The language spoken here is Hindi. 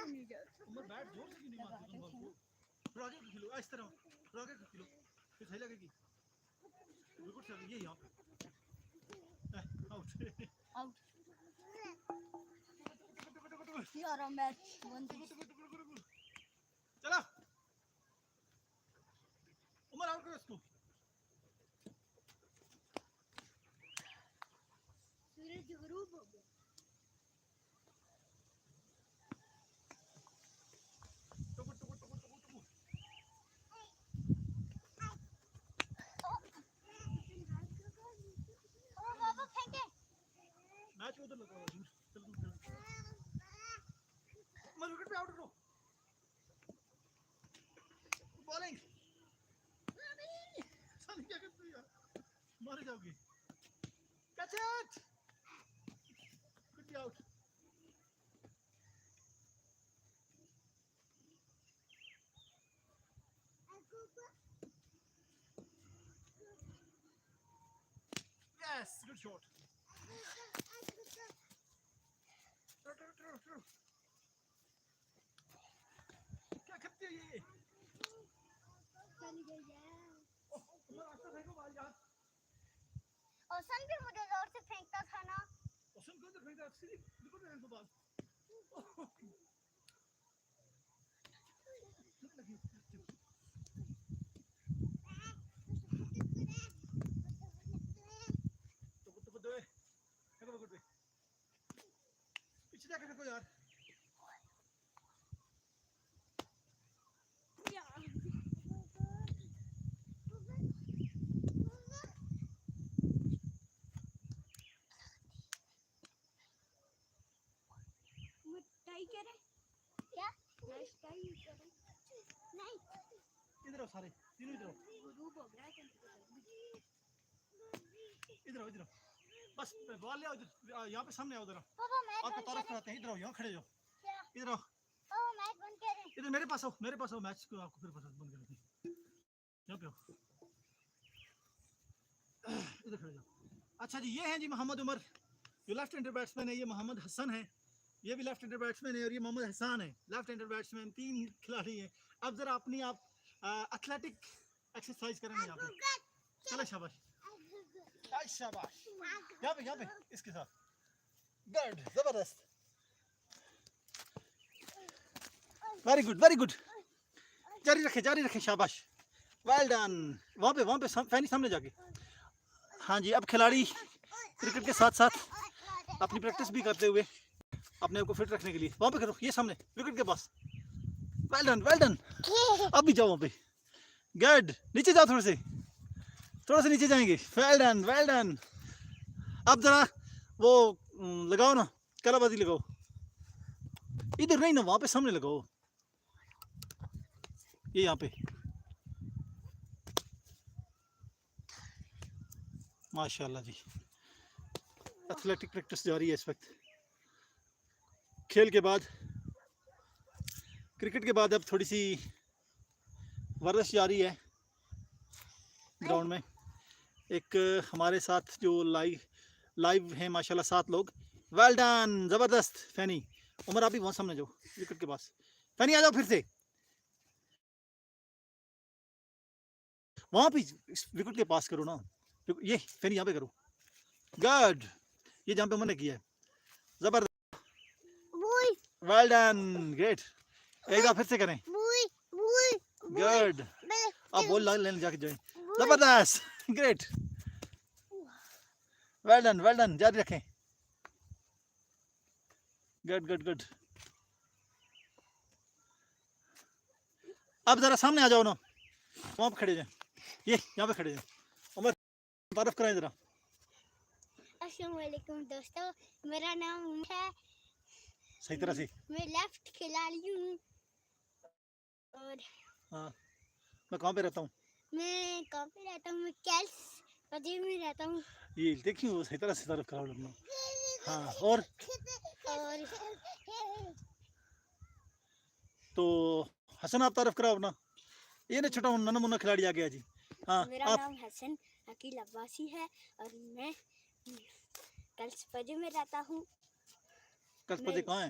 उमर बैट जोर से क्यों नहीं मारती तुम बॉल को? थोड़ा आगे खेलो, इस तरह थोड़ा आगे खेलो, फिर सही लगेगी। बिल्कुल सही, ये यहाँ पे आउट आउट यार मैच चला उमर आउट करो इसको। सूरज ग्रुप हो गया। मैच उधर लगाओ, चल तुम खेलो। उमर विकेट पे आउट करो। बॉलिंग साली क्या करते हो यार, मारे जाओगे। Catch it, good out. Yes, good shot. क्या करती है ये? चली गई है। उमर आस्ता फेंको बॉल यार। औसन भी मुझे जोर से फेंकता था ना। औसन को तो फेंकता, सीधी बिल्कुल फेंको बॉल। तो दो फेंको विकेट पे। पीछे जाके फेंको यार। टाई करे क्या? मैच टाई करे नहीं। इधर आओ सारे, तीनों इधर आओ। ग्रुप हो गया। इधर आओ, इधर आओ, बस बॉल ले आओ इधर, यहाँ पे सामने आओ। इधर आओ, पापा मैच आपको बंद तारफ करे। कराते हैं। इधर आओ, यहाँ खड़े जाओ। क्या? इधर आओ, पापा मैच बंद करे। इधर मेरे पास आओ, मेरे पास आओ। मैच को आपको फिर बंद करते हैं। यहाँ पे आओ, इधर खड़े जाओ। अच्छा जी, ये हैं जी मोहम्मद उमर, जो लेफ्ट हैंडर बैट्समैन है। ये मोहम्मद हसन है, ये भी लेफ्ट हैंडर बैट्समैन है। और ये मोहम्मद हसान है, लेफ्ट हैंडर बैट्समैन। तीन खिलाड़ी हैं। अब जरा अपनी आप एथलेटिक एक्सरसाइज करेंगे यहाँ पे। चलो शाबाश, शाबाश। यहाँ पे इसके साथ। गुड, जबरदस्त, वेरी गुड, वेरी गुड। जारी रखे, शाबाश, वेल डन। वहाँ पे फैनी सामने जाके। हाँ जी, अब खिलाड़ी क्रिकेट के साथ साथ अपनी प्रैक्टिस भी करते हुए अपने आप को फिट रखने के लिए वहाँ पे करो, ये सामने विकेट के पास। Well done, well done. अब भी जाओ वहाँ पे, गुड। नीचे जाओ, थोड़ा से नीचे जाएंगे। Well done, well done. अब जरा वो लगाओ ना, कलाबाजी लगाओ। इधर नहीं ना, वहाँ पे सामने लगाओ, ये यहाँ पे। माशाल्लाह जी, एथलेटिक प्रैक्टिस जारी है इस वक्त। खेल के बाद, क्रिकेट के बाद अब थोड़ी सी वर्जिश जारी है ग्राउंड में। एक हमारे साथ जो लाइव हैं माशाल्लाह 7 लोग। वेल डन, ज़बरदस्त। फैनी, उमर आप भी वहाँ सामने जाओ विकेट के पास। फैनी आ जाओ फिर से, वहाँ पे विकेट के पास करो ना। ये फैनी यहाँ पे करो, गुड। ये जहाँ पे मैंने किया है, जबरदस्त, वेल डन, ग्रेट। एक बार फिर से करें, गुड। अब बॉल लेने जाके जाए, जबरदस्त, ग्रेट, वेल डन, जारी रखें, गुड। अब जरा सामने आ जाओ ना, वहाँ पे खड़े जाए, ये यहाँ पे खड़े जाए। उमर तारफ कराएं जरा। अस्सलाम वालेकुम दोस्तों, मेरा नाम उमर है। सही तरह से। मैं लेफ्ट खिलाड़ी हूँ। और हाँ, मैं कहाँ पे रहता हूँ? मैं कहाँ पे रहता हूँ? मैं कैल्स पजे में रहता हूँ। ये देखिए, वो सही तरह से तारफ कराओ अपना। हाँ, और तो हसन आप तारफ कराओ अपना। ये ना छोटा नन्हा मुन्ना खिलाड़ी आ गया जी। हाँ, मेरा नाम हसन अकील अब्बासी है और मैं कैल्स पजे में रहता हूँ। कैल्स पजे कहाँ है?